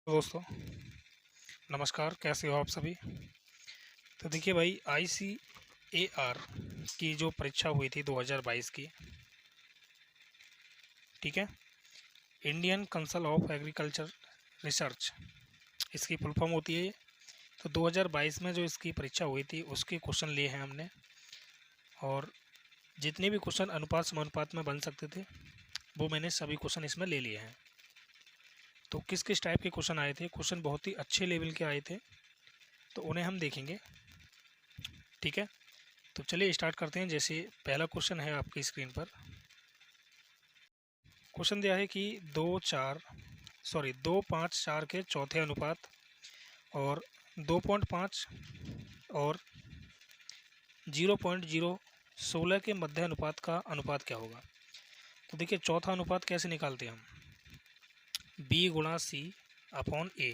दोस्तों नमस्कार, कैसे हो आप सभी। तो देखिए भाई, ICAR की जो परीक्षा हुई थी 2022 की, ठीक है, Indian council of agriculture research, इसकी फुल फॉर्म होती है ये। तो 2022 में जो इसकी परीक्षा हुई थी उसके क्वेश्चन लिए हैं हमने, और जितने भी क्वेश्चन अनुपात समानुपात में बन सकते थे वो मैंने सभी क्वेश्चन इसमें ले लिए हैं। तो किस किस टाइप के क्वेश्चन आए थे, क्वेश्चन बहुत ही अच्छे लेवल के आए थे, तो उन्हें हम देखेंगे, ठीक है। तो चलिए स्टार्ट करते हैं। जैसे पहला क्वेश्चन है आपकी स्क्रीन पर, क्वेश्चन दिया है कि 2.5 4 के चौथे अनुपात और 2.5 और 0.016 के मध्य अनुपात का अनुपात क्या होगा। तो देखिए, चौथा अनुपात कैसे निकालते हैं हम, B गुणा C अपॉन A।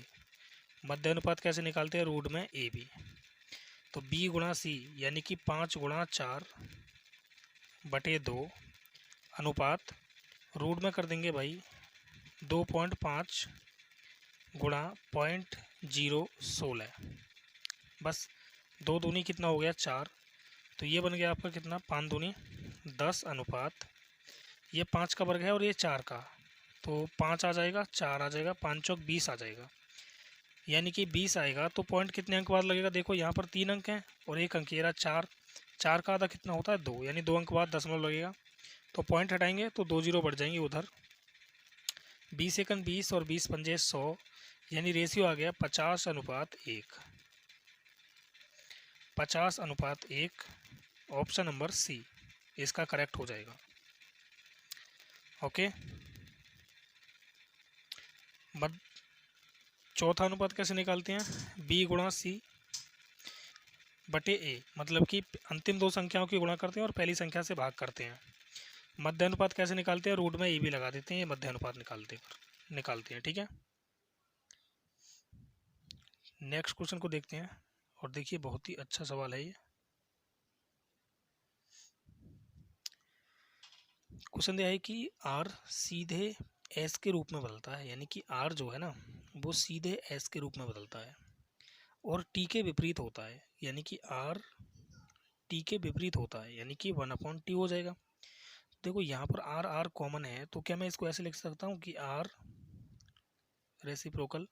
मध्य अनुपात कैसे निकालते हैं, रूट में AB। तो B गुणा C यानी कि 5 गुणा 4 बटे 2 अनुपात रूट में कर देंगे भाई 2.5 गुणा 0.016। बस दो दूनी कितना हो गया, 4। तो ये बन गया आपका कितना, 5 दूनी 10 अनुपात, ये 5 का वर्ग है और ये 4 का, तो 5 आ जाएगा, 4 आ जाएगा, 5 चौक 20 आ जाएगा, यानी कि 20 आएगा। तो पॉइंट कितने अंक बाद लगेगा, देखो यहाँ पर 3 अंक हैं और एक अंक ये रहा 4। 4 का आधा कितना होता है, 2, यानी 2 अंक बाद दशमलव लगेगा। तो पॉइंट हटाएंगे तो 2 जीरो बढ़ जाएंगे उधर। 20 एकन 20 और 20 पंजे 100, यानी रेशियो आ गया 50:1। 50:1, ऑप्शन नंबर सी इसका करेक्ट हो जाएगा। ओके, चौथा अनुपात कैसे निकालते हैं, B गुणा C बटे A, मतलब कि अंतिम दो संख्याओं की गुणा करते हैं और पहली संख्या से भाग करते हैं। मध्य अनुपात कैसे निकालते हैं, रूट में AB लगा देते हैं, ये मध्य अनुपात निकालते हैं, ठीक है। नेक्स्ट क्वेश्चन को देखते हैं, और देखिए बहुत ही अच्छा सवाल है ये। क्वेश्चन दिया है कि R सीधे S के रूप में बदलता है, यानी कि R जो है ना वो सीधे S के रूप में बदलता है और T के विपरीत होता है, यानी कि R T के विपरीत होता है, यानी कि 1/T हो जाएगा। देखो यहाँ पर R R कॉमन है, तो क्या मैं इसको ऐसे लिख सकता हूँ कि R reciprocal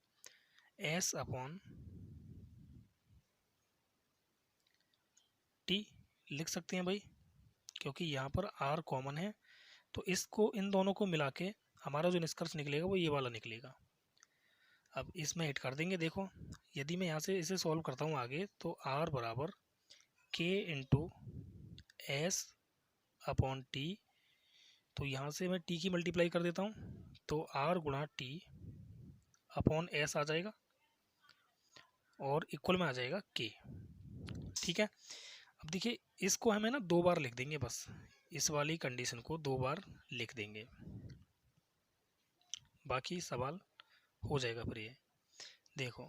S upon T लिख सकते हैं भाई, क्योंकि यहाँ पर R कॉमन है। तो इसको, इन दोनों को मिला के हमारा जो निष्कर्ष निकलेगा वो ये वाला निकलेगा। अब इसमें हिट कर देंगे। देखो, यदि मैं यहाँ से इसे सॉल्व करता हूँ आगे, तो R बराबर K into S upon T, तो यहाँ से मैं T की मल्टीप्लाई कर देता हूँ, तो R गुणा T अपॉन S आ जाएगा और इक्वल में आ जाएगा K, ठीक है। अब देखिए, इसको हमें ना 2 बार लिख देंगे, बस इस वाली कंडीशन को 2 बार लिख देंगे, बाकी सवाल हो जाएगा फिर ये। देखो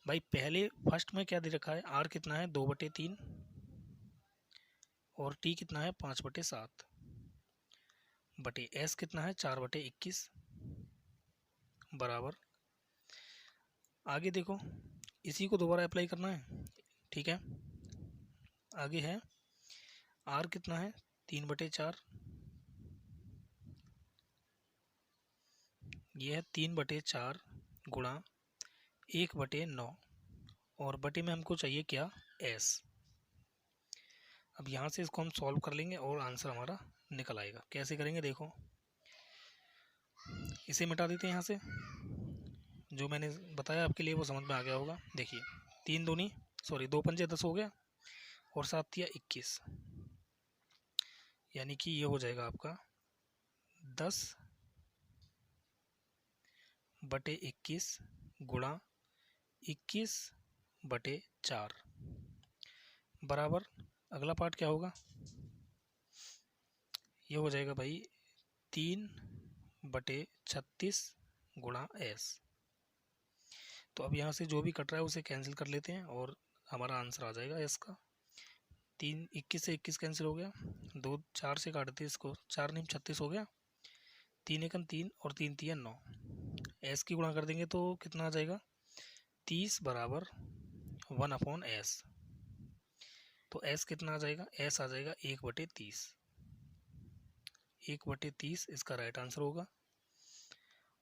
भाई, पहले फर्स्ट में क्या दे रखा है, R कितना है 2/3 और T कितना है 5/7 बटे S कितना है 4/21 बराबर। आगे देखो, इसी को दोबारा अप्लाई करना है, ठीक है। आगे है R कितना है 3/4, ये है 3/4 गुणा 1/9, और बटे में हमको चाहिए क्या, S। अब यहाँ से इसको हम सॉल्व कर लेंगे और आंसर हमारा निकल आएगा। कैसे करेंगे, देखो इसे मिटा देते हैं यहाँ से, जो मैंने बताया आपके लिए वो समझ में आ गया होगा। देखिए 2 पंजे 10 हो गया और 7 या 21, यानी कि ये हो जाएगा आपका 10/21 गुणा 21/4 बराबर। अगला पार्ट क्या होगा, ये हो जाएगा भाई 3/36 गुणा S। तो अब यहाँ से जो भी कट रहा है उसे कैंसिल कर लेते हैं और हमारा आंसर आ जाएगा S का। 21 से 21 कैंसिल हो गया, 2 4 से काटते इसको, 4 नहीं 36 हो गया, 3 एकम 3 और 3 3 9, एस की गुणा कर देंगे तो कितना आ जाएगा, 30 बराबर 1/s। तो एस कितना आ जाएगा, एस आ जाएगा 1/30। 1/30 इसका राइट आंसर होगा,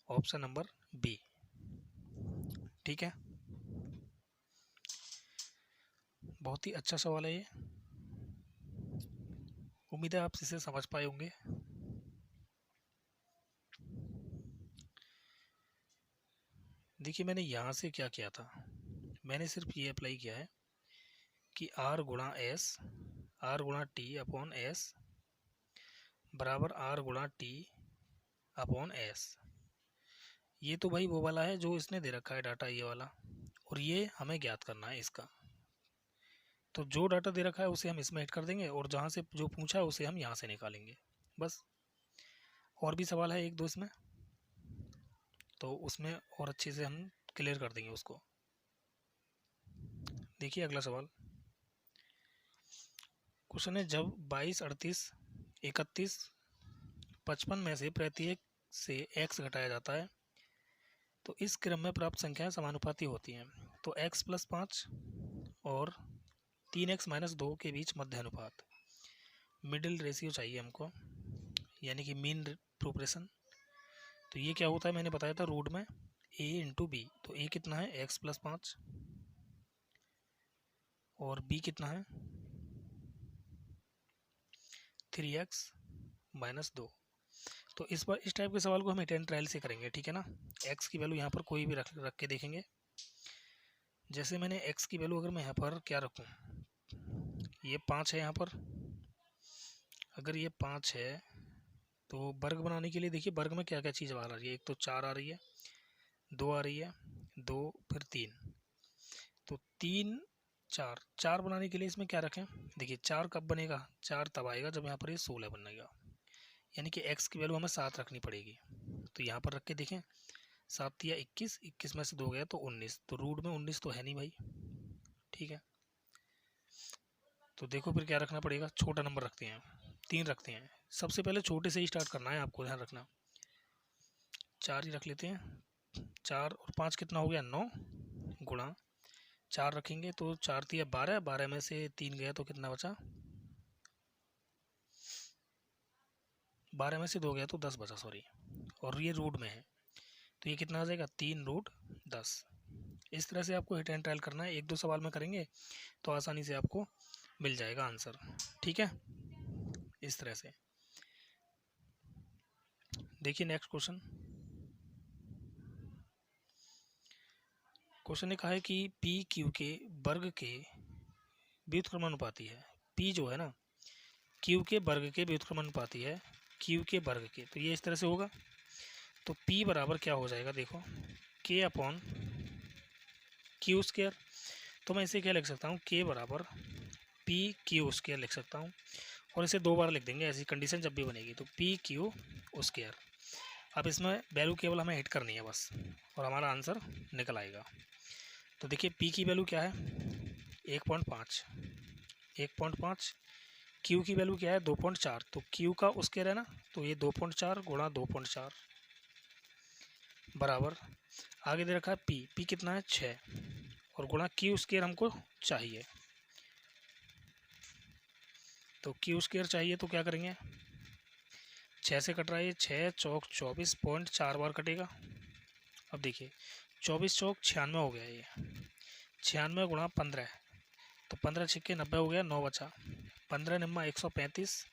ऑप्शन नंबर बी। ठीक है, बहुत ही अच्छा सवाल है ये, उम्मीद है आप इसे समझ पाए होंगे। देखिए मैंने यहाँ से क्या किया था, मैंने सिर्फ ये अप्लाई किया है कि आर गुणा एस, आर गुणा टी अपॉन एस बराबर आर गुणा टी अपॉन एस। ये तो भाई वो वाला है जो इसने दे रखा है डाटा, ये वाला, और ये हमें ज्ञात करना है इसका। तो जो डाटा दे रखा है उसे हम इसमें ऐड कर देंगे और जहाँ से जो पूछा है उसे हम यहाँ से निकालेंगे बस। और भी सवाल है एक दो इसमें, तो उसमें और अच्छे से हम क्लियर कर देंगे उसको। देखिए अगला सवाल, क्वेश्चन है जब 22, 38, 31, 55 में से प्रत्येक से x घटाया जाता है तो इस क्रम में प्राप्त संख्याएं समानुपाती होती हैं। तो x + 5 और 3x - 2 के बीच मध्य अनुपात, मिडिल रेशियो चाहिए हमको, यानी कि मीन प्रोपोर्शन। तो ये क्या होता है, मैंने बताया था रूट में a × b। तो a कितना है, x + 5 और b कितना है 3x - 2। तो इस बार इस टाइप के सवाल को हम हिट एंड ट्रायल से करेंगे, ठीक है ना। x की वैल्यू यहाँ पर कोई भी रख के देखेंगे। जैसे मैंने x की वैल्यू अगर मैं यहाँ पर क्या रखूँ, ये 5 है यहाँ पर, अगर ये 5 है तो वर्ग बनाने के लिए देखिए वर्ग में क्या क्या चीज़ आ रही है। एक तो 4 आ रही है, 2 आ रही है, 2 फिर 3, तो 3 4 4 बनाने के लिए इसमें क्या रखें। देखिए 4 कब बनेगा, 4 तब आएगा जब यहाँ पर ये 16 बनेगा, यानी कि x की वैल्यू हमें 7 रखनी पड़ेगी। तो यहाँ पर रख के देखें, 7 या 21, 21 में से 2 गया तो 19, तो रूट में 19 तो है नहीं भाई, ठीक है। तो देखो फिर क्या रखना पड़ेगा, छोटा नंबर रखते हैं, 3 रखते हैं। सबसे पहले छोटे से ही स्टार्ट करना है आपको, ध्यान रखना। 4 ही रख लेते हैं, 4 और 5 कितना हो गया 9, गुणा 4 रखेंगे तो 4 × 12, 12 में से 3 गया तो कितना बचा, 12 में से 2 गया तो 10 बचा, सॉरी, और ये रूट में है तो ये कितना आ जाएगा 3√10। इस तरह से आपको हिट एंड ट्रायल करना है, एक दो सवाल में करेंगे तो आसानी से आपको मिल जाएगा आंसर, ठीक है। इस तरह से देखिए नेक्स्ट क्वेश्चन, क्वेश्चन ने कहा है कि पी क्यू के वर्ग के व्युत्क्रमानुपाती है। पी जो है ना, क्यू के वर्ग के व्युत्क्रमानुपाती है, क्यू के वर्ग के, तो ये इस तरह से होगा। तो P बराबर क्या हो जाएगा, देखो K/Q²। तो मैं इसे क्या लिख सकता हूँ, K बराबर PQ² लिख सकता हूँ, और इसे 2 बार लिख देंगे, ऐसी कंडीशन जब भी बनेगी तो PQ²। अब इसमें वैल्यू केवल हमें हिट करनी है बस, और हमारा आंसर निकल आएगा। तो देखिए P की वैल्यू क्या है 1.5, 1.5, Q की वैल्यू क्या है 2.4, तो Q का स्क्वायर है ना, तो ये 2.4 गुणा 2.4 बराबर, आगे दे रखा है P कितना है 6, और गुणा Q² हमको चाहिए। तो Q² चाहिए तो क्या करेंगे, 6 से कट रहा है, 6 चौक 24, 0.4 बार कटेगा। अब देखिए 24 चौक 96 हो गया, ये 96 गुणा 15, तो 15 छिक्के 90 हो गया, 9 बचा, 15 निम्मा 135,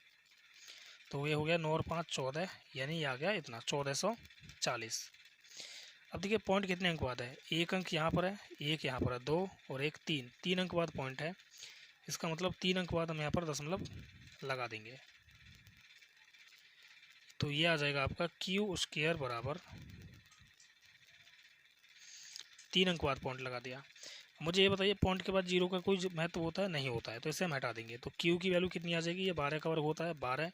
तो ये हो गया 9 और 5 14, यानी ये आ गया इतना 1440। अब देखिए पॉइंट कितने अंक बाद है, एक अंक यहाँ पर है, एक यहाँ पर है, 2 और एक 3 अंक बाद पॉइंट है, इसका मतलब 3 अंक बाद हम यहाँ पर दशमलव लगा देंगे। तो ये आ जाएगा आपका Q² बराबर 3 अंक बाद पॉइंट लगा दिया। मुझे ये बताइए पॉइंट के बाद 0 का कोई महत्व होता है, नहीं होता है, तो इसे हम हटा देंगे। तो Q की वैल्यू कितनी आ जाएगी, ये 12 का वर्ग होता है, 12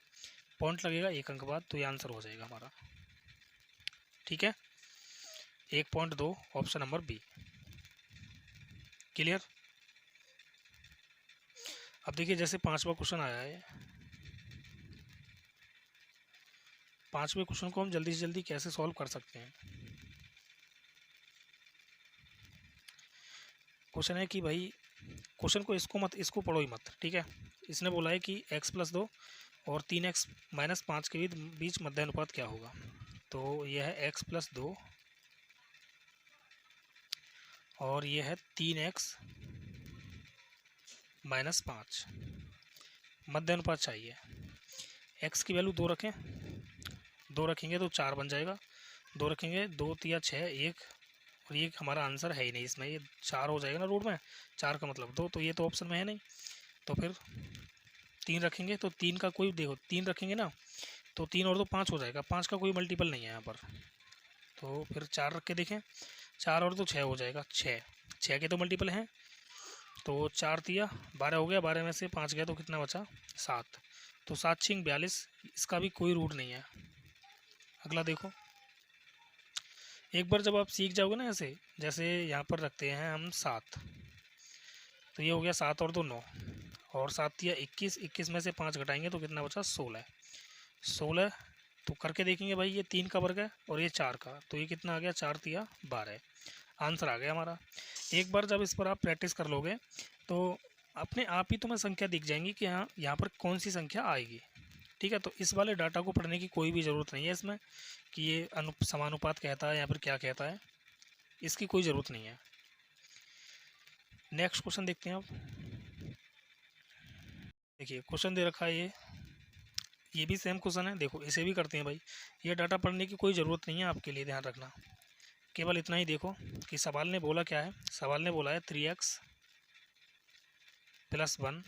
पॉइंट लगेगा 1 अंक बाद, तो ये आंसर हो जाएगा हमारा, ठीक है। 1.2 ऑप्शन नंबर बी, क्लियर। अब देखिए जैसे 5वां क्वेश्चन आया है, 5वें क्वेश्चन को हम जल्दी से जल्दी कैसे सॉल्व कर सकते हैं। क्वेश्चन है कि भाई, क्वेश्चन को इसको मत, इसको पढ़ो ही मत, ठीक है। इसने बोला है कि x+2 और 3x-5 के बीच मध्य अनुपात क्या होगा। तो यह है x+2 और यह है 3x-5, मध्य अनुपात चाहिए। x की वैल्यू 2 रखें, 2 रखेंगे तो 4 बन जाएगा, 2 रखेंगे 2 तिया 6 1, और ये हमारा आंसर है ही नहीं इसमें, ये 4 हो जाएगा ना रूट में, 4 का मतलब 2, तो ये तो ऑप्शन में है नहीं। तो फिर 3 रखेंगे तो 3 का कोई, देखो 3 रखेंगे ना तो 3 और 2 5 हो जाएगा, 5 का कोई मल्टीपल नहीं है यहाँ पर। तो फिर 4 रख के देखें, 4 और 2 6 हो जाएगा, 6 के तो मल्टीपल हैं। तो 4 तिया 12 हो गया, 12 में से 5 गया तो कितना बचा, 7। तो 7 6 42, इसका भी कोई रूट नहीं है। अगला देखो, एक बार जब आप सीख जाओगे ना ऐसे, जैसे यहाँ पर रखते हैं हम 7, तो ये हो गया 7 और 2 9, और 7 तिया 21, 21 में से 5 घटाएंगे तो कितना बचा 16, 16। तो करके देखेंगे भाई, ये 3 का वर्ग है और ये 4 का, तो ये कितना आ गया 4 तिया 12, आंसर आ गया हमारा। एक बार जब इस पर आप प्रैक्टिस कर लोगे तो अपने आप ही तुम्हें संख्या दिख जाएंगी कि हाँ यहाँ पर कौन सी संख्या आएगी, ठीक है। तो इस वाले डाटा को पढ़ने की कोई भी ज़रूरत नहीं है इसमें कि ये समानुपात कहता है या फिर क्या कहता है, इसकी कोई ज़रूरत नहीं है। नेक्स्ट क्वेश्चन देखते हैं आप। देखिए क्वेश्चन दे रखा है, ये भी सेम क्वेश्चन है, देखो इसे भी करते हैं भाई। ये डाटा पढ़ने की कोई ज़रूरत नहीं है आपके लिए, ध्यान रखना। केवल इतना ही देखो कि सवाल ने बोला क्या है। सवाल ने बोला है 3x+1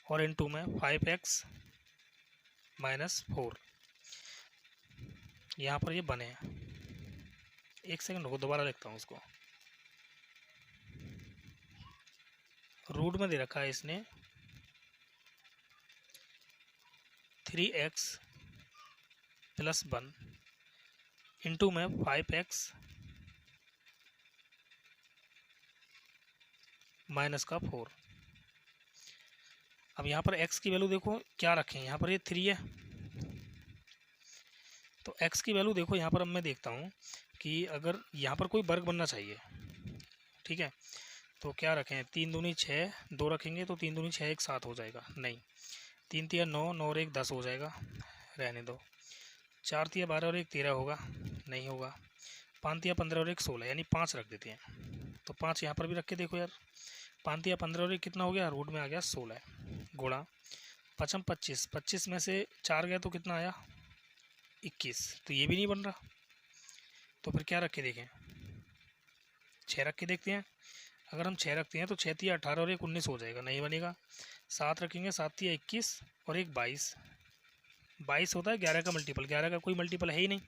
और इनटू में 5x-4, यहाँ पर ये बने हैं। एक सेकंड रुको, दोबारा लिखता हूँ उसको। रूट में दे रखा है इसने 3x+1 इंटू में 5x-4। अब यहाँ पर x की वैल्यू देखो क्या रखें, यहाँ पर ये 3 है, तो x की वैल्यू देखो यहाँ पर। अब मैं देखता हूँ कि अगर यहाँ पर कोई वर्ग बनना चाहिए, ठीक है, तो क्या रखें, 3 दूनी 6, 2 रखेंगे तो 3 दूनी 6 1 7 हो जाएगा, नहीं। 3 तिया 9, 9 और 1 10 हो जाएगा, रहने दो। 4 तिया 12 और 1 13 होगा, नहीं होगा। 5 तिया 15 और 1 16, यानी 5 रख देते हैं। तो 5 यहाँ पर भी रख के देखो यार, 5 तिया 15 और 1 कितना हो गया, रूट में आ गया 16, गुणा 5 25, 25 में से 4 गया तो कितना आया 21, तो ये भी नहीं बन रहा। तो फिर क्या रख के देखें, 6 रख के देखते हैं। अगर हम 6 रखते हैं तो 6 तिया 18 और 1 19 हो जाएगा, नहीं बनेगा। 7 रखेंगे, 7 तिया 21 और 1 22, 22 होता है 11 का मल्टीपल, 11 का कोई मल्टीपल है ही नहीं।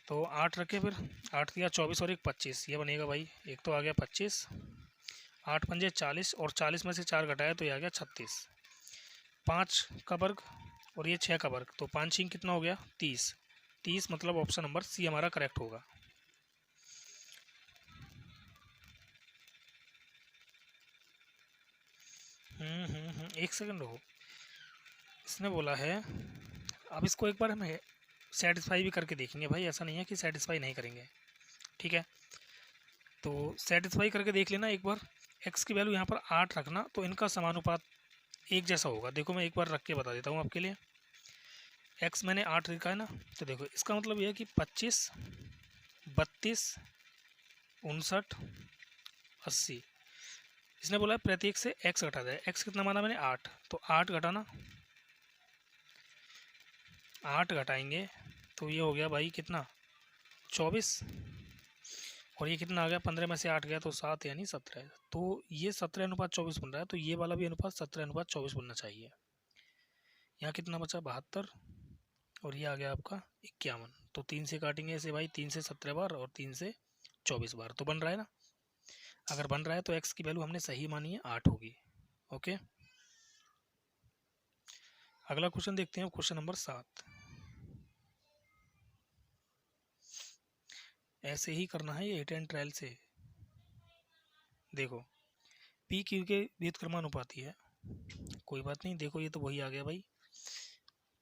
तो 8 रखें, फिर 8 तिया 24 और 1 25, ये बनेगा भाई। एक तो आ गया 25, 8 पंजे 40 और 40 में से 4 घटाया तो ये आ गया 36। 5 का वर्ग और ये 6 का वर्ग, तो 5 6 कितना हो गया 30, 30 मतलब ऑप्शन नंबर सी हमारा करेक्ट होगा। एक सेकंड हो, इसने बोला है। अब इसको एक बार हम सेटिस्फाई भी करके देखेंगे भाई, ऐसा नहीं है कि सेटिस्फाई नहीं करेंगे, ठीक है। तो सेटिस्फाई करके देख लेना एक बार। x की वैल्यू यहाँ पर 8 रखना, तो इनका समानुपात एक जैसा होगा। देखो मैं एक बार रख के बता देता हूँ आपके लिए। x मैंने 8 लिखा है ना, तो देखो इसका मतलब यह है कि 25 32 59 80। इसने बोला है प्रत्येक से x घटा जाए। x कितना माना मैंने 8, तो 8 घटाना, 8 घटाएंगे तो ये हो गया भाई कितना 24, और ये कितना आ गया 15 में से 8 गया तो 7 यानी 17। तो ये 17:24 बन रहा है, तो ये वाला भी अनुपात 17:24 बनना चाहिए। यहाँ कितना बचा 72 और ये आ गया आपका 51। तो 3 से काटेंगे ऐसे भाई, 3 से 17 बार और 3 से 24 बार, तो बन रहा है ना। अगर बन रहा है तो x की वैल्यू हमने सही मानी है, 8 होगी। ओके, अगला क्वेश्चन देखते हैं, क्वेश्चन नंबर 7। ऐसे ही करना है ये 8 एंड ट्रायल से। देखो पी क्यू के व्युत्क्रमानुपाती है, कोई बात नहीं। देखो ये तो वही आ गया भाई,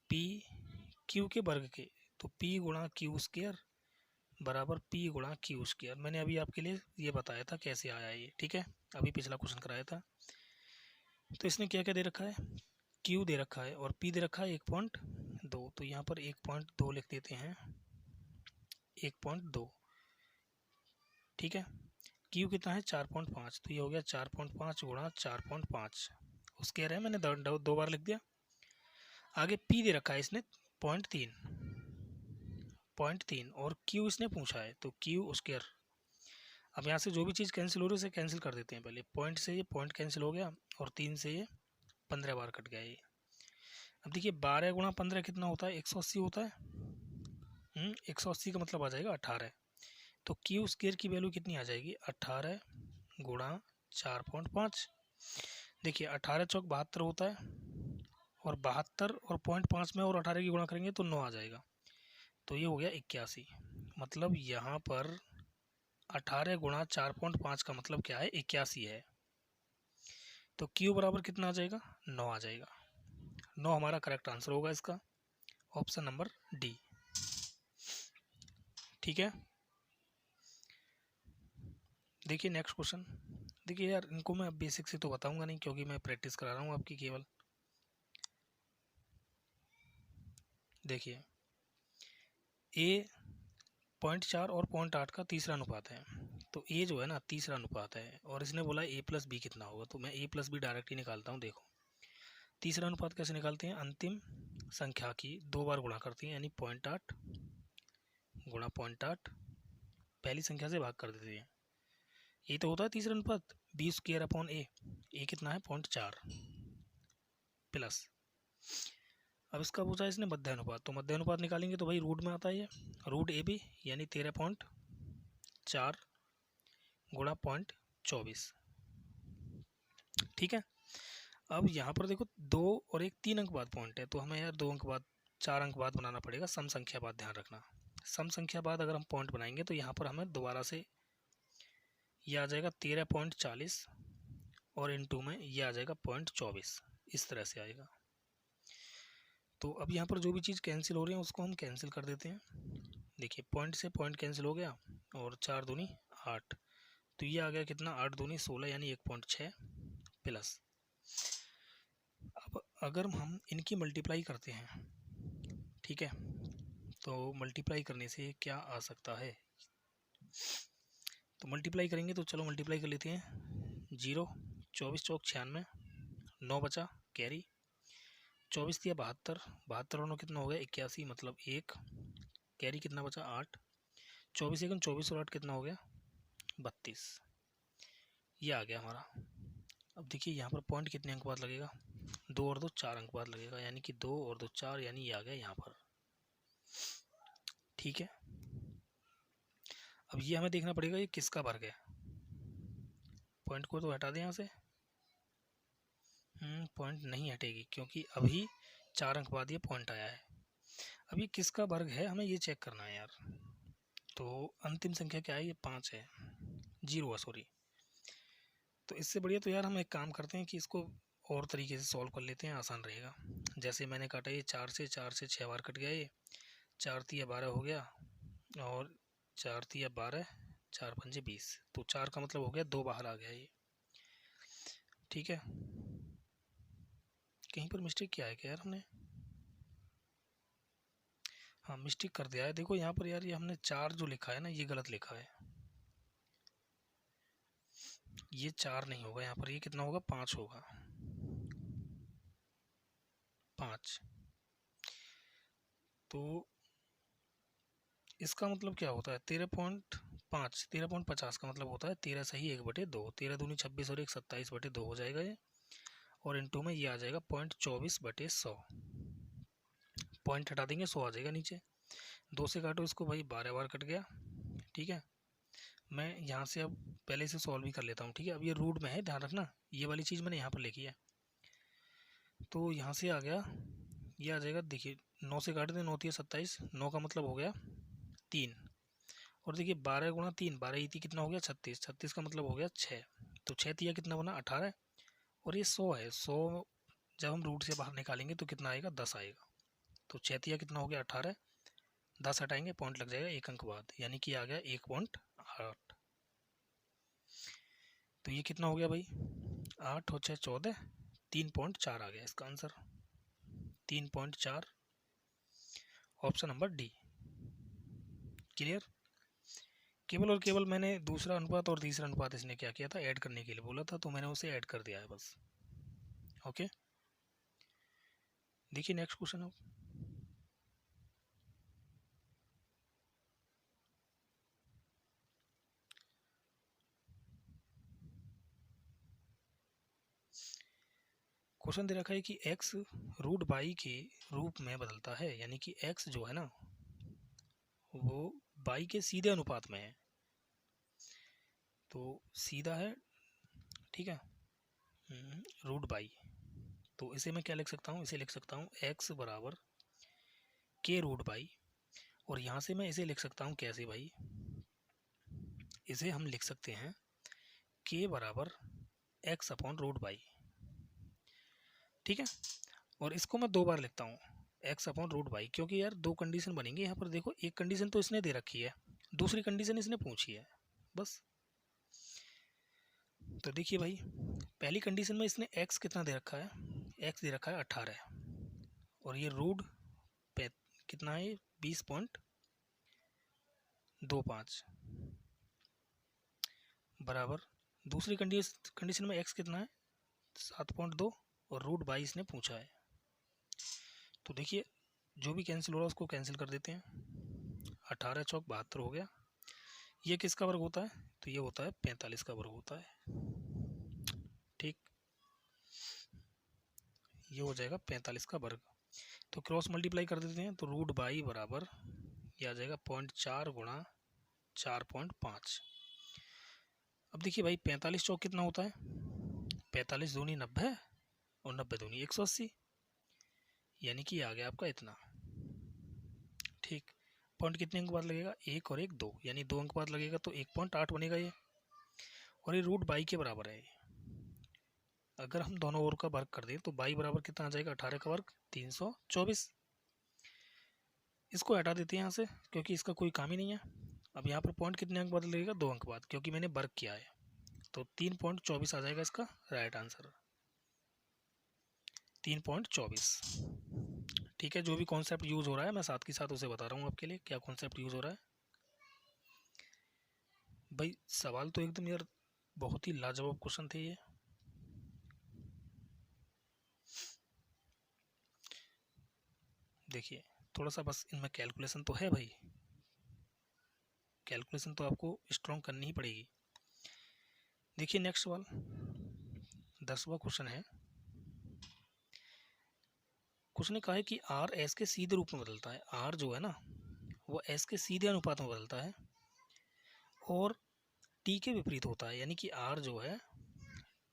पी क्यू के वर्ग के, तो पी गुणा क्यू स्क्वायर बराबर पी गुणा क्यू स्क्वायर। मैंने अभी आपके लिए ये बताया था कैसे आया ये, ठीक है, अभी पिछला क्वेश्चन कराया था। तो इसने क्या क्या दे रखा है, क्यू दे रखा है और पी दे रखा है 1.2, तो यहाँ पर 1.2 लिख देते हैं, 1.2, ठीक है। क्यू कितना है 4.5, तो ये हो गया 4.5 गुणा 4.5, उसके रहे मैंने दो बार लिख दिया। आगे पी दे रखा है इसने 0.3 और क्यू इसने पूछा है, तो क्यू स्क्वायर। अब यहाँ से जो भी चीज़ कैंसिल हो रही है उसे कैंसिल कर देते हैं। पहले पॉइंट से ये पॉइंट कैंसिल हो गया और 3 से ये 15 बार कट गया ये। अब देखिए 12 गुणा 15 कितना होता है, 180 होता है। 180 का मतलब आ जाएगा 18, तो क्यू स्क्वायर की वैल्यू कितनी आ जाएगी, 18 गुणा 4.5। देखिए 18 चौक 72 होता है और 72 और 0.5 में और 18 की गुणा करेंगे तो 9 आ जाएगा, तो ये हो गया 81। मतलब यहाँ पर 18 गुणा 4.5 का मतलब क्या है, 81 है। तो Q बराबर कितना आ जाएगा, 9 आ जाएगा। 9 हमारा करेक्ट आंसर होगा इसका, ऑप्शन नंबर डी, ठीक है। देखिए नेक्स्ट क्वेश्चन। देखिए यार इनको मैं बेसिक से तो बताऊंगा नहीं क्योंकि मैं प्रैक्टिस करा रहा हूँ आपकी केवल। देखिए ए 0.4 और 0.8 का तीसरा अनुपात है, तो ए जो है ना तीसरा अनुपात है और इसने बोला ए प्लस बी कितना होगा, तो मैं ए प्लस बी डायरेक्ट ही निकालता हूँ। देखो तीसरा अनुपात कैसे निकालते हैं, अंतिम संख्या की 2 बार गुणा करते हैं, यानी 0.8 गुणा 0.8 पहली संख्या से भाग कर देते हैं। ये तो होता है तीसरा अनुपात, बी स्क्वायर अपॉन ए कितना है 0.4 प्लस। अब इसका पूछा इसने मध्य अनुपात, तो मध्य अनुपात निकालेंगे तो भाई रूट में आता है ये, रूट ए बी यानी 13.4 गुणा 0.24, ठीक है। अब यहाँ पर देखो 2 और 1 3 अंक बाद पॉइंट है, तो हमें यार 2 अंक बाद 4 अंक बाद बनाना पड़ेगा, सम संख्या बाद ध्यान रखना। सम संख्या बाद अगर हम पॉइंट बनाएंगे तो यहाँ पर हमें दोबारा से ये आ जाएगा 13.40 और इनटू में ये आ जाएगा 0.24, इस तरह से आएगा। तो अब यहाँ पर जो भी चीज़ कैंसिल हो रही है उसको हम कैंसिल कर देते हैं। देखिए पॉइंट से पॉइंट कैंसिल हो गया और 4 दूनी 8, तो ये आ गया कितना 8 दूनी 16 यानी 1.6 प्लस। अब अगर हम इनकी मल्टीप्लाई करते हैं, ठीक है, तो मल्टीप्लाई करने से क्या आ सकता है, तो मल्टीप्लाई करेंगे तो चलो मल्टीप्लाई कर लेते हैं। 0 24 चौक 96, 9 बचा कैरी, 24 दिया 72, 72 और 9 कितना हो गया 81, मतलब 1 कैरी कितना बचा 8, 24 1 24 और 8 कितना हो गया 32, ये आ गया हमारा। अब देखिए यहाँ पर पॉइंट कितने अंक बाद लगेगा, 2 और 2 4 अंक बाद लगेगा, यानी कि 2 और 2 4, यानी ये आ गया यहाँ पर, ठीक है। अब ये हमें देखना पड़ेगा ये किसका वर्ग है, पॉइंट को तो हटा दें यहाँ से। पॉइंट नहीं हटेगी क्योंकि अभी 4 अंक बाद ये पॉइंट आया है। अब ये किसका वर्ग है हमें ये चेक करना है यार, तो अंतिम संख्या क्या है, ये 5 है, 0 है सॉरी। तो इससे बढ़िया तो यार हम एक काम करते हैं कि इसको और तरीके से सॉल्व कर लेते हैं, आसान रहेगा। जैसे मैंने काटा ये 4 से 6 बार कट गया, ये 4 तिया 12 हो गया और 4 तिया 12, 4 पंजे 20, तो 4 का मतलब हो गया 2 बाहर आ गया ये, ठीक है। कहीं पर मिस्टेक किया है क्या यार हमने, हाँ मिस्टेक कर दिया है। देखो यहाँ पर यार ये हमने 4 जो लिखा है ना ये गलत लिखा है, ये 4 नहीं होगा यहाँ पर, ये कितना होगा 5 होगा, 5। तो इसका मतलब क्या होता है 13.5, 13.50 का मतलब होता है 13 सही 1/2, 13 दूनी 26 और 1 27/2 हो जाएगा ये, और इनटू में ये आ जाएगा 0.24/100, पॉइंट हटा देंगे 100 आ जाएगा नीचे, 2 से काटो इसको भाई 12 बार कट गया, ठीक है। मैं यहाँ से अब पहले से सॉल्व भी कर लेता हूँ, ठीक है। अब ये रूट में है ध्यान रखना, ये वाली चीज़ मैंने यहाँ पर लिखी है, तो यहाँ से आ गया ये आ जाएगा। देखिए 9 से काट दें, 9 तिया 27, 9 का मतलब हो गया 3, और देखिए 12 गुणा 3 12 इतनी कितना हो गया 36, 36 का मतलब हो गया 6, तो 6 तिया कितना बना 18, और ये 100 है, 100 जब हम रूट से बाहर निकालेंगे तो कितना आएगा 10 आएगा, तो 6 तिया कितना हो गया 18, 10 हटाएंगे पॉइंट लग जाएगा 1 अंक बाद, यानी कि आ गया 1.8। तो ये कितना हो गया भाई, 8 हो 6 14, 3.4 आ गया इसका answer, 3.4, option number D. Clear. केवल और केवल मैंने दूसरा अनुपात और तीसरा अनुपात इसने क्या किया था, ऐड करने के लिए बोला था, तो मैंने उसे ऐड कर दिया है बस। ओके, देखिए नेक्स्ट क्वेश्चन अब। क्वेश्चन दे रखा है कि x रूट बाई के रूप में बदलता है, यानी कि x जो है ना वो बाई के सीधे अनुपात में है, तो सीधा है, ठीक है, रूट बाई। तो इसे मैं क्या लिख सकता हूँ, इसे लिख सकता हूँ x बराबर के रूट बाई, और यहाँ से मैं इसे लिख सकता हूँ कैसे भाई, इसे हम लिख सकते हैं k बराबर x अपॉन रूट बाई, ठीक है। और इसको मैं 2 बार लिखता हूँ x अपॉन रूट बाई, क्योंकि यार 2 कंडीशन बनेंगे यहाँ पर। देखो एक कंडीशन तो इसने दे रखी है, दूसरी कंडीशन इसने पूछी है बस। तो देखिए भाई, पहली कंडीशन में इसने x कितना दे रखा है, x दे रखा है 18, और ये रूट पे कितना है 20.25 बराबर। दूसरी कंडीशन में x कितना है 7.2, और रूट बाई इसने पूछा है। तो देखिए जो भी कैंसिल हो रहा है उसको कैंसिल कर देते हैं, 18 चौक 72 हो गया। ये किसका वर्ग होता है, तो ये होता है 45 का वर्ग होता है, ठीक, ये हो जाएगा 45 का वर्ग। तो क्रॉस मल्टीप्लाई कर देते हैं, तो रूट बाई बराबर ये आ जाएगा 0.4 गुणा 4.5। अब देखिए भाई 45 चौक कितना होता है, 45 दूनी 90 और 90 दूनी 180, यानी कि आ गया आपका इतना, ठीक। पॉइंट कितने अंक बाद लगेगा, 1 और 1 2, यानी 2 अंक बाद लगेगा, तो 1.8 बनेगा ये, और ये रूट बाई के बराबर है। अगर हम दोनों ओर का वर्ग कर दें तो बाई बराबर कितना आ जाएगा, 18 का वर्ग 324। इसको हटा देते हैं यहाँ से, क्योंकि इसका कोई काम ही नहीं है। अब यहाँ पर पॉइंट कितने अंक बाद लगेगा, 2 अंक बाद, क्योंकि मैंने वर्ग किया है, तो 3.24 आ जाएगा इसका राइट आंसर, 3.24। ठीक है, जो भी कॉन्सेप्ट यूज़ हो रहा है मैं साथ के साथ उसे बता रहा हूँ आपके लिए, क्या कॉन्सेप्ट यूज़ हो रहा है। भाई सवाल तो एकदम यार बहुत ही लाजवाब क्वेश्चन थे ये। देखिए थोड़ा सा बस इनमें कैलकुलेशन तो है भाई, कैलकुलेशन तो आपको स्ट्रॉन्ग करनी ही पड़ेगी। देखिए नेक्स्ट सवाल 10वां क्वेश्चन है। क्वेश्चन ने कहा है कि आर एस के सीधे रूप में बदलता है, आर जो है ना वो एस के सीधे अनुपात में बदलता है और टी के विपरीत होता है, यानी कि आर जो है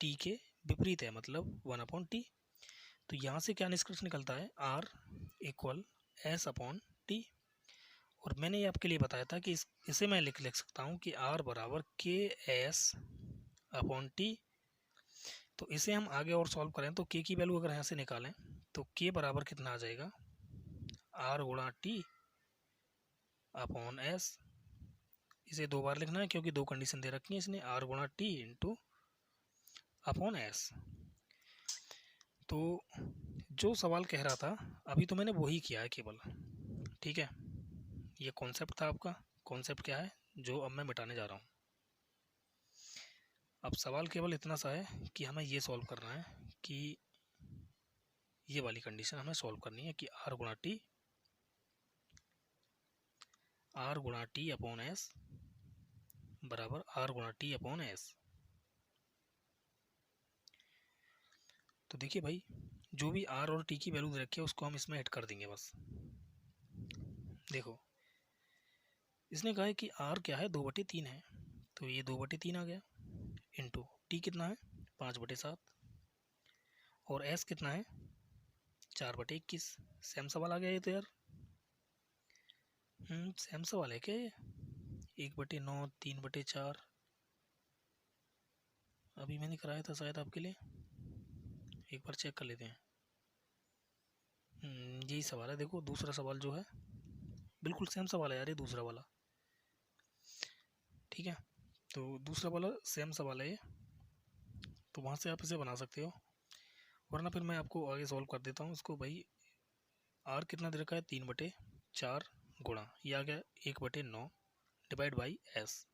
टी के विपरीत है, मतलब 1/t। तो यहाँ से क्या निष्कर्ष निकलता है, R equal S upon T. और मैंने ये आपके लिए बताया था कि इसे मैं लिख सकता हूँ कि आर बराबर के एस अपॉन टी। तो इसे हम आगे और सॉल्व करें तो के की वैल्यू अगर यहाँ से निकालें तो के बराबर कितना आ जाएगा, आर गुणा टी अपॉन एस। इसे 2 बार लिखना है क्योंकि 2 कंडीशन दे रखी है इसने, आर गुणा टी इंटू अपॉन एस। तो जो सवाल कह रहा था अभी तो मैंने वही किया है केवल, ठीक है। ये कॉन्सेप्ट था आपका, कॉन्सेप्ट क्या है जो अब मैं मिटाने जा रहा हूँ। अब सवाल केवल इतना सा है कि हमें ये सॉल्व करना है कि ये वाली कंडीशन हमें सॉल्व करनी है कि आर गुणा टी अपॉन एस बराबर आर गुणा टी अपॉन एस। तो देखिए भाई जो भी आर और टी की वैल्यू दे रखी है उसको हम इसमें ऐड कर देंगे बस। देखो इसने कहा है कि आर क्या है 2/3 है, तो ये 2/3 आ गया, इंटू टी कितना है 5/7, और एस कितना है 4/21। सेम सवाल आ गया ये तो यार, सेम सवाल है क्या ये, 1/9 3/4 अभी मैंने कराया था शायद आपके लिए, एक बार चेक कर लेते हैं। यही सवाल है। देखो दूसरा सवाल जो है बिल्कुल सेम सवाल है यार ये दूसरा वाला, ठीक है। तो दूसरा वाला सेम सवाल है ये, तो वहाँ से आप इसे बना सकते हो, वरना फिर मैं आपको आगे सॉल्व कर देता हूँ इसको। भाई आर कितना दे रखा है, 3/4 गुणा ये आ गया 1/9 डिवाइड बाई एस।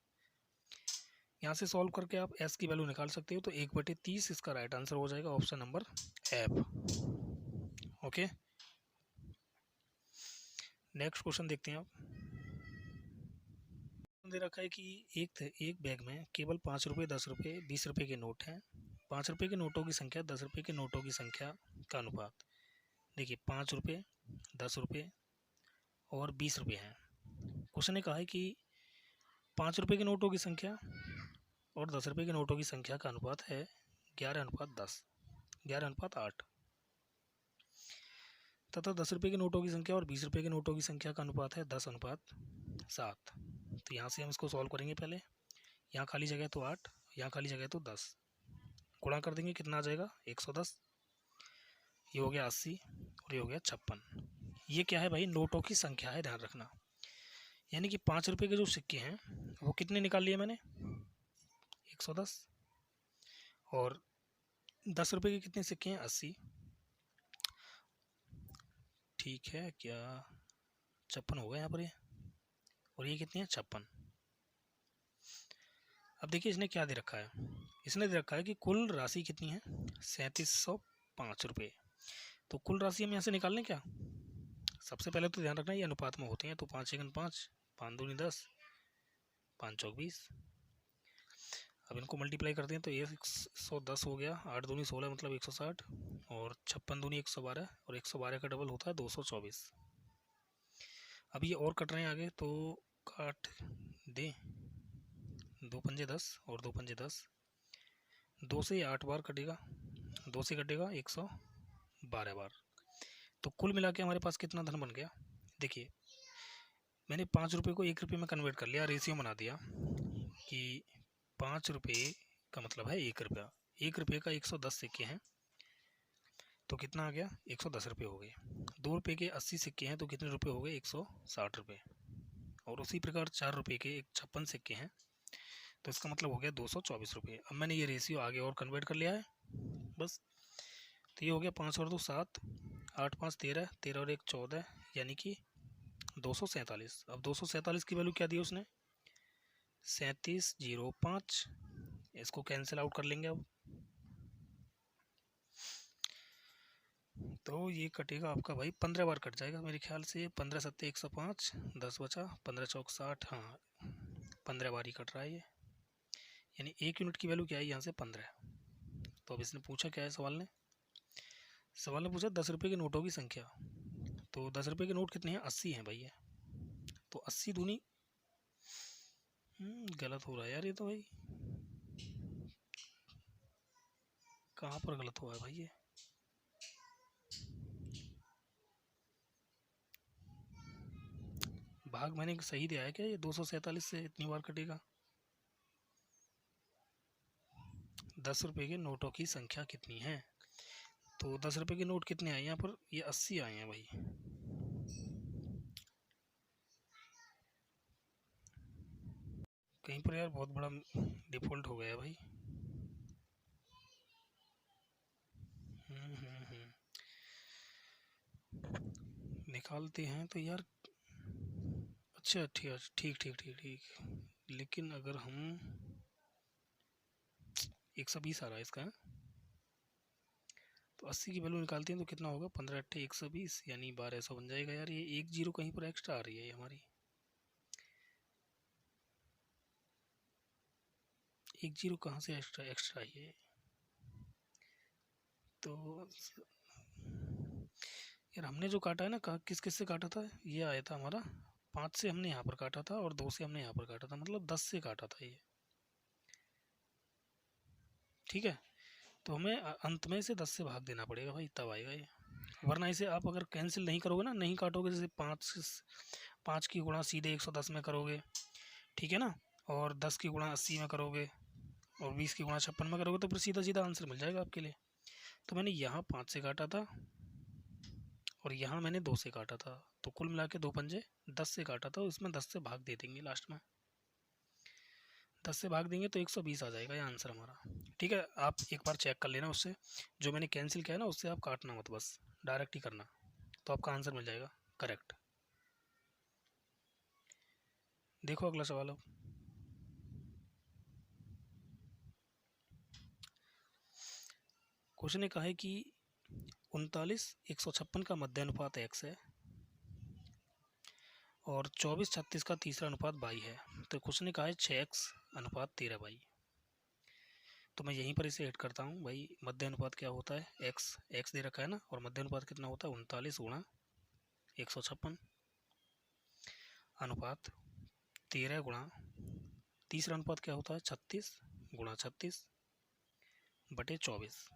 यहाँ से सॉल्व करके आप एस की वैल्यू निकाल सकते हो, तो 1/30 इसका राइट आंसर हो जाएगा, option number F. Okay, next question देखते हैं आप। दे रखा है कि एक बैग में केवल 5 रुपये, 10 रुपये, 20 रुपये के नोट हैं। 5 रुपये के नोटों की संख्या, 10 रुपये के नोटों की संख्या का अनुपात। देखिए 5 रुपये, 10 रुपये और 20 रुपये हैं। क्वेश्चन ने कहा है कि 5 रुपये के नोटों की संख्या और 10 रुपये के नोटों की संख्या का अनुपात है 11:10, 11:8 तथा 10 रुपये के नोटों की संख्या और 20 रुपये के नोटों की संख्या का अनुपात है 10:7। तो यहाँ से हम इसको सॉल्व करेंगे। पहले यहाँ खाली जगह तो 8, यहाँ खाली जगह तो 10, गुणा कर देंगे, कितना आ जाएगा 110। ये हो गया 80 और ये हो गया 56। ये क्या है भाई, नोटों की संख्या है, ध्यान रखना। यानी कि 5 रुपये के जो सिक्के हैं वो कितने निकाल लिए मैंने, 110, और 10 रुपये के कितने सिक्के हैं, 80। ठीक है, क्या 56 होगा यहाँ पर ये, और ये कितने हैं, 56। अब देखिए इसने क्या दे रखा है, इसने दे रखा है कि कुल राशि कितनी है, 3705 रुपये। तो कुल राशि हम यहाँ से निकाल लें क्या। सबसे पहले तो ध्यान रखना ये अनुपात में होते हैं, तो 5 एकन 5, 5 दूनी 10, 5 चौक 20। अब इनको मल्टीप्लाई करते हैं तो 110 हो गया, 8 दूनी 16 मतलब 160, और 56 दूनी 112, और 112 का डबल होता है 224। अब ये और कट रहे हैं आगे, तो काट दें, 2 पंजे 10 और 2 पंजे 10, 2 से 8 बार कटेगा, 2 से कटेगा 112 बार। तो कुल मिला के हमारे पास कितना धन बन गया। देखिए मैंने 5 रुपये को 1 रुपये में कन्वर्ट कर लिया, रेशियो बना दिया कि 5 रुपये का मतलब है 1 रुपया। 1 रुपये का 110 सिक्के हैं तो कितना आ गया, 110 रुपये हो गए। 2 रुपये के 80 सिक्के हैं तो कितने रुपये हो गए, 160 रुपये। और उसी प्रकार 4 रुपये के 56 सिक्के हैं तो इसका मतलब हो गया 224 रुपये। अब मैंने ये रेशियो आगे और कन्वर्ट कर लिया है बस। तो ये हो गया 5 और 2 7, 8 5 13, 13 और 1 14, यानी कि 247। अब 247 की वैल्यू क्या दी उसने, 3705। इसको कैंसिल आउट कर लेंगे अब, तो ये कटेगा आपका भाई 15 बार कट जाएगा मेरे ख्याल से। 15 सत्ते 105, 10 बचा, 15 चौक 60, हाँ 15 बार ही कट रहा है ये। यानी 1 यूनिट की वैल्यू क्या है यहाँ से, 15। तो अब इसने पूछा क्या है, सवाल ने पूछा 10 रुपये के नोटों की संख्या। तो 10 रुपये के नोट कितने हैं, 80 हैं भाई। तो 80 दूनी, गलत हो रहा है यार ये तो भाई, कहाँ पर गलत हुआ है भाई ये। भाग मैंने सही दिया है क्या, ये 247 से इतनी बार कटेगा। 10 रुपये के नोटों की संख्या कितनी है, तो 10 रुपये के नोट कितने आए यहाँ पर, ये 80 आए हैं भाई। कहीं पर यार बहुत बड़ा डिफॉल्ट हो गया है भाई। निकालते हैं तो यार, अच्छा ठीक ठीक ठीक ठीक ठीक, लेकिन अगर हम 120 आ रहा है इसका, तो 80 की वैल्यू निकालते हैं तो कितना होगा, 15 अट्ठे 120, यानी 1200 बन जाएगा यार। ये 1 जीरो कहीं पर एक्स्ट्रा आ रही है हमारी, 1 जीरो कहाँ से एक्स्ट्रा आई है। तो यार हमने जो काटा है ना, किस किस से काटा था, ये आया था हमारा 5 से हमने यहाँ पर काटा था, और 2 से हमने यहाँ पर काटा था, मतलब 10 से काटा था ये, ठीक है। तो हमें अंत में इसे 10 से भाग देना पड़ेगा भाई, तब आएगा ये। वरना इसे आप अगर कैंसिल नहीं करोगे ना, नहीं काटोगे, जैसे 5 की गुणा सीधे 110 में करोगे, ठीक है ना, और 10 की गुणा 80 में करोगे, और 20 की गुणा 56 में करोगे, तो फिर सीधा सीधा आंसर मिल जाएगा आपके लिए। तो मैंने यहाँ 5 से काटा था और यहाँ मैंने 2 से काटा था, तो कुल मिला के 2 पंजे 10 से काटा था, इसमें 10 से भाग दे देंगे लास्ट में। 10 से भाग देंगे तो 120 आ जाएगा ये आंसर हमारा। ठीक है, आप एक बार चेक कर लेना, उससे जो मैंने कैंसिल किया ना उससे आप काटना मत, बस डायरेक्ट ही करना, तो आपका आंसर मिल जाएगा करेक्ट। देखो अगला सवाल अब। क्वेश्चन ने कहा है कि 39:156 का मध्य अनुपात x है और 24:36 का तीसरा अनुपात y है। तो क्वेश्चन ने कहा है 6x अनुपात 13y। तो मैं यहीं पर इसे ऐड करता हूँ भाई। मध्य अनुपात क्या होता है, x दे रखा है ना, और मध्य अनुपात कितना होता है 39 गुणा 156 अनुपात 13 गुणा तीसरा अनुपात क्या होता है 36 गुणा 36 बटे 24।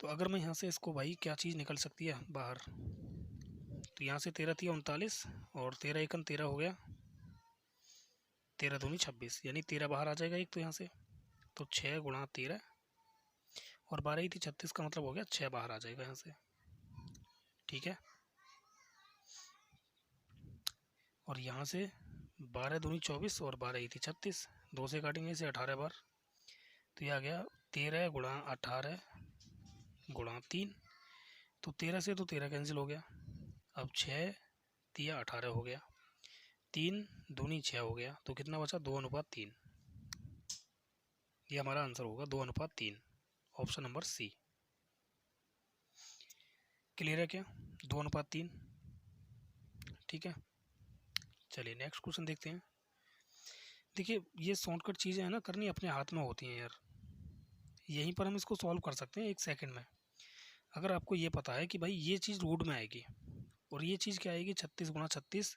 तो अगर मैं यहाँ से इसको भाई क्या चीज़ निकल सकती है बाहर, तो यहाँ से 13 थी 39 और 13 एकन 13 हो गया, 13 दूनी 26, यानी 13 बाहर आ जाएगा एक तो यहाँ से, तो 6 गुणा 13 और 12 ही थी 36 का मतलब हो गया 6 बाहर आ जाएगा यहाँ से। ठीक है, और यहाँ से 12 दूनी 24 और 12 ही थी 36, 2 से काटेंगे इसे 18 बार, तो यह आ गया 13 गुणा 18 गुणा 3, तो 13 से तो 13 कैंसिल हो गया, अब 6 तिया 18 हो गया, 3 दूनी 6 हो गया, तो कितना बचा 2:3। ये हमारा आंसर होगा 2:3, ऑप्शन नंबर सी। क्लियर है क्या, 2:3। ठीक है, चलिए नेक्स्ट क्वेश्चन देखते हैं। देखिए ये शॉर्टकट चीज़ें हैं ना, करनी अपने हाथ में होती हैं यार, यहीं पर हम इसको सॉल्व कर सकते हैं 1 सेकंड में। अगर आपको ये पता है कि भाई ये चीज़ रूट में आएगी और ये चीज़ क्या आएगी 36 गुणा 36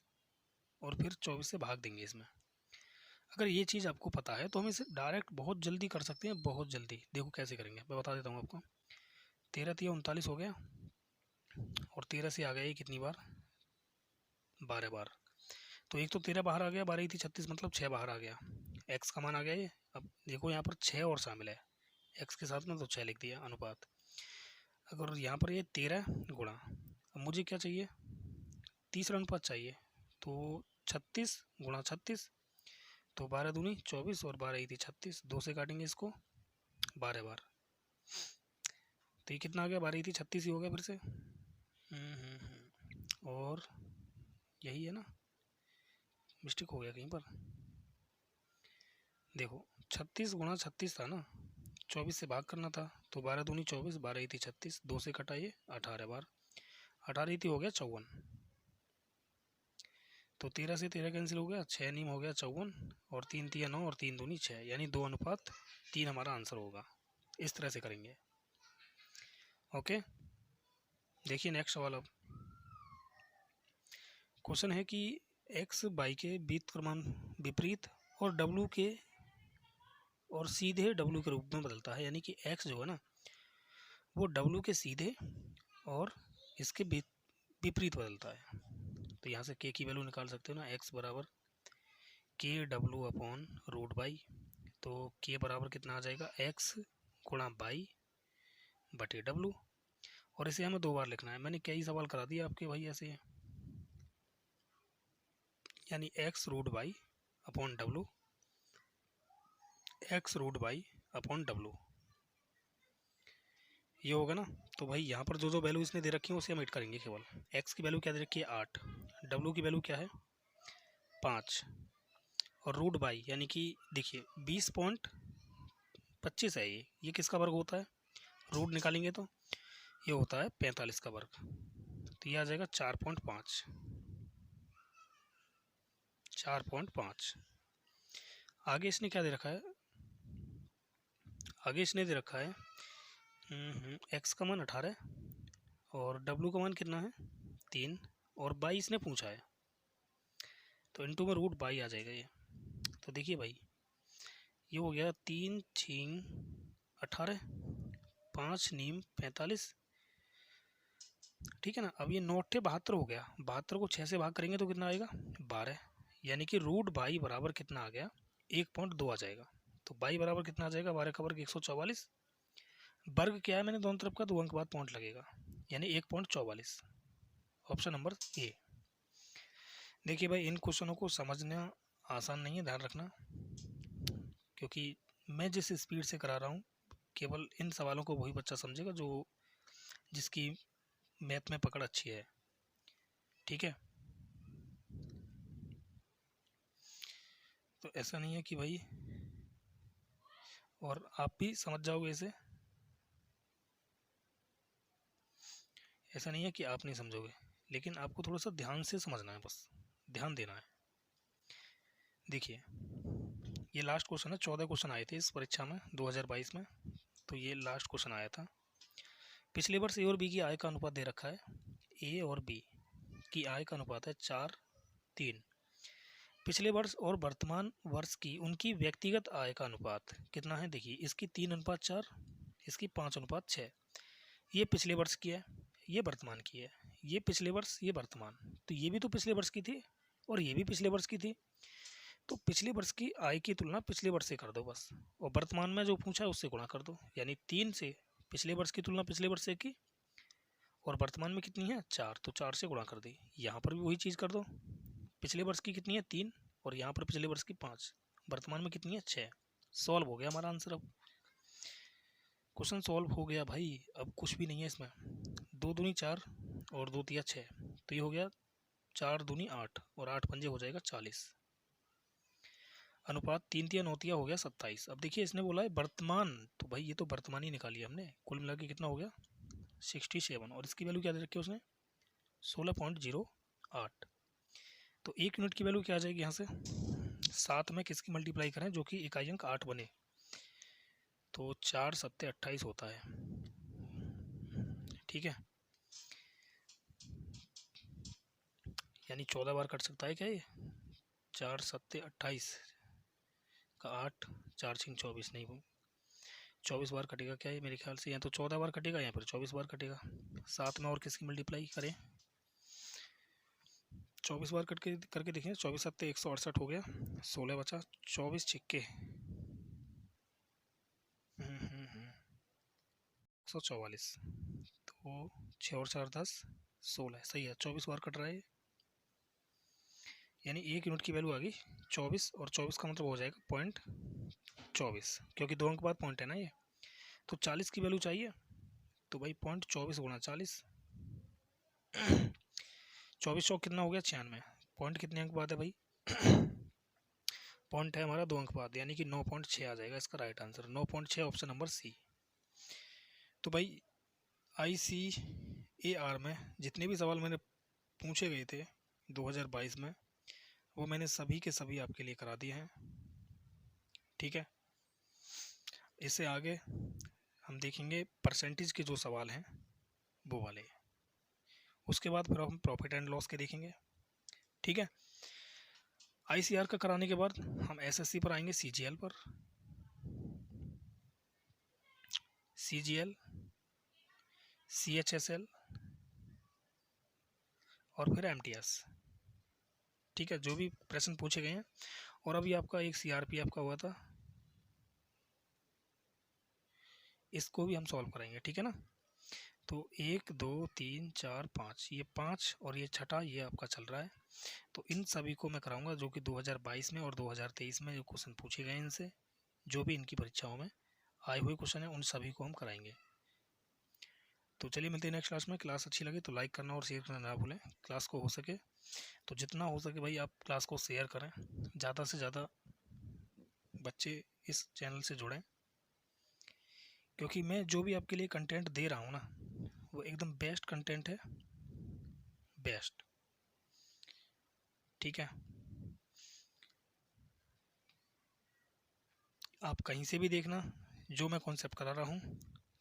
और फिर 24 से भाग देंगे इसमें, अगर ये चीज़ आपको पता है तो हम इसे डायरेक्ट बहुत जल्दी कर सकते हैं, बहुत जल्दी। देखो कैसे करेंगे, मैं बता देता हूँ आपको। 13 तिया 39 हो गया और 13 से आ गया ये कितनी बार 12 बार, तो एक तो 13 बाहर आ गया, 12 थी 36 मतलब 6 बाहर आ गया, एक्स का मान आ गया ये। अब देखो यहाँ पर 6 और शामिल है एक्स के साथ में, तो 6 लिख दिया अनुपात। अगर यहाँ पर ये 13 गुणा, अब मुझे क्या चाहिए तीसरा अनुपात चाहिए, तो 36 गुणा 36, तो 12 दूनी 24 और 12 ही थी 36, 2 से काटेंगे इसको 12 बार, तो ये कितना आ गया 12 ही थी 36 ही हो गया फिर से। और यही है ना, मिस्टेक हो गया कहीं पर। देखो 36 गुणा 36 था ना, 24 से भाग करना था, तो 12 दूनी 24, 12 ही थी 36, 2 से कटाइए 18 बार, 18 ही थी हो गया 54, तो 13 से 13 कैंसिल हो गया, 6 नीम हो गया 54 और 3 तिया 9 और 3 दूनी 6, यानी 2:3 हमारा आंसर होगा। इस तरह से करेंगे। ओके, देखिए नेक्स्ट सवाल। अब क्वेश्चन है कि x y के विपरीत और w के और सीधे w के रूप में बदलता है, यानी कि x जो है ना वो w के सीधे और इसके विपरीत बदलता है। तो यहाँ से k की वैल्यू निकाल सकते हो ना, x बराबर KW/√y, तो k बराबर कितना आ जाएगा x गुणा बाई बटे w, और इसे हमें 2 बार लिखना है। मैंने कई सवाल करा दिए आपके भाई ऐसे, यानी x√y/w, x√y/w ये होगा ना। तो भाई यहाँ पर जो जो वैल्यू इसने दे रखी है उसे हम ऐड करेंगे केवल। x की वैल्यू क्या दे रखी है 8, w की वैल्यू क्या है 5, और रूट बाई यानी कि देखिए 20.25 है ये किसका वर्ग होता है, रूट निकालेंगे तो ये होता है 45 का वर्ग, तो ये आ जाएगा 4.5। आगे इसने क्या दे रखा है, आगे इसने दे रखा है एक्स का मान 18 और w का मान कितना है 3 और बाई इसने पूछा है, तो इनटू में रूट बाई आ जाएगा ये। तो देखिए भाई ये हो गया 3 छींग 18, 5 नीम 45, ठीक है ना। अब ये 9×72 हो गया, 72 को 6 से भाग करेंगे तो कितना आएगा 12, यानी कि रूट बाई बराबर कितना आ गया 1.2 आ जाएगा। तो बाई बराबर कितना आ जाएगा 12 का वर्ग 144, वर्ग क्या है मैंने दोनों तरफ का, 2 अंक बाद पॉइंट लगेगा, यानी 1.44। Option number A. देखिए भाई, इन क्वेश्चनों को समझना आसान नहीं है, ध्यान रखना, क्योंकि मैं जिस स्पीड से करा रहा हूँ केवल इन सवालों को वही बच्चा समझेगा जो जिसकी मैथ में पकड़ अच्छी है। ठीक है, तो ऐसा नहीं है कि भाई, और आप भी समझ जाओगे इसे, ऐसा नहीं है कि आप नहीं समझोगे, लेकिन आपको थोड़ा सा ध्यान से समझना है, बस ध्यान देना है। देखिए, ये लास्ट क्वेश्चन है, 14 क्वेश्चन आए थे इस परीक्षा में 2022 में, तो ये लास्ट क्वेश्चन आया था। पिछले वर्ष ए और बी की आय का अनुपात दे रखा है। ए और बी की आय का अनुपात है 4:3। पिछले वर्ष और वर्तमान वर्ष की उनकी व्यक्तिगत आय का अनुपात कितना है? देखिए, इसकी 3:4, इसकी 5:6। ये पिछले वर्ष की है, ये वर्तमान की है, ये पिछले वर्ष, ये वर्तमान, तो ये भी तो पिछले वर्ष की थी और ये भी पिछले वर्ष की थी। तो पिछले वर्ष की आय की तुलना पिछले वर्ष से कर दो बस, और वर्तमान में जो पूछा है उससे गुणा कर दो, यानी 3 से पिछले वर्ष की तुलना पिछले वर्ष से की, और वर्तमान में कितनी है 4, तो 4 से गुणा कर दी। यहाँ पर भी वही चीज़ कर दो, पिछले वर्ष की कितनी है 3, और यहाँ पर पिछले वर्ष की 5, वर्तमान में कितनी है 6। सॉल्व हो गया हमारा आंसर। अब क्वेश्चन सॉल्व हो गया भाई, अब कुछ भी नहीं है इसमें। 2 दूनी 4 और 2 तिया 6, तो ये हो गया 4 दूनी 8 और 8 पंजे हो जाएगा 40। अनुपात 3 तिया 9 तिया हो गया 27। अब देखिए, इसने बोला है वर्तमान, तो भाई ये तो वर्तमान ही निकाली हमने। कुल मिला के कितना हो गया 67, और इसकी वैल्यू क्या दे रखी है उसने 16.08। तो 1 यूनिट की वैल्यू क्या आ जाएगी यहाँ से, 7 में किसकी मल्टीप्लाई करें जो कि इकाई अंक 8 बने, तो 4 7 28 होता है। ठीक है, यानी 14 बार कट सकता है क्या ये, 4 7 28 का 8, 4 6 24, नहीं 24 बार कटेगा क्या ये मेरे ख्याल से, या तो 14 बार कटेगा या फिर 24 बार कटेगा। 7 में और किसकी मल्टीप्लाई करें, 24 बार कट के करके देखें, 24 7 168 हो गया, 16 बचा, 24 छिक्के 144, तो 6 और 4 10, 16, सही है, 24 बार कट रहा है, यानी 1 यूनिट की वैल्यू आ गई 24, और 24 का मतलब हो जाएगा 0.24, क्योंकि 2 अंक बाद पॉइंट है ना ये। तो 40 की वैल्यू चाहिए, तो भाई 0.24 गुणा 40, 24 चौक कितना हो गया 96, पॉइंट कितने अंक बाद है भाई पॉइंट है हमारा 2 अंक बाद, यानी कि 9.6 आ जाएगा इसका right answer, 9.6, option number C. तो भाई ICAR में जितने भी सवाल मैंने पूछे गए थे 2022 में, वो मैंने सभी के सभी आपके लिए करा दिए हैं। ठीक है, इससे आगे हम देखेंगे परसेंटेज के जो सवाल हैं वो वाले, उसके बाद फिर हम प्रॉफिट एंड लॉस के देखेंगे। ठीक है, ICAR का कराने के बाद हम SSC पर आएंगे, CGL पर, CGL, CHSL और फिर MTS। ठीक है, जो भी प्रश्न पूछे गए हैं, और अभी आपका एक CRPF का हुआ था, इसको भी हम सॉल्व कराएंगे। ठीक है ना, तो 1 2 3 4 5, ये 5 और ये छठा ये आपका चल रहा है, तो इन सभी को मैं कराऊंगा जो कि 2022 में और 2023 में जो क्वेश्चन पूछे गए इनसे, जो भी इनकी परीक्षाओं में आए हुए क्वेश्चन है, उन सभी को हम कराएंगे। तो चलिए मिलते हैं नेक्स्ट क्लास में। क्लास अच्छी लगी तो लाइक करना और शेयर करना ना भूलें। क्लास को हो सके तो जितना हो सके भाई आप क्लास को शेयर करें, ज़्यादा से ज़्यादा बच्चे इस चैनल से जुड़ें, क्योंकि मैं जो भी आपके लिए कंटेंट दे रहा हूँ ना, वो एकदम बेस्ट कंटेंट है, बेस्ट। ठीक है, आप कहीं से भी देखना, जो मैं कॉन्सेप्ट करा रहा हूँ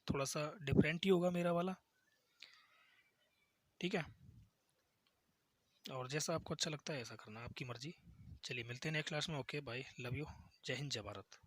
थोड़ा सा डिफरेंट ही होगा मेरा वाला। ठीक है, और जैसा आपको अच्छा लगता है ऐसा करना, आपकी मर्जी। चलिए मिलते हैं नेक्स्ट क्लास में। ओके बाय, लव यू, जय हिंद जय भारत।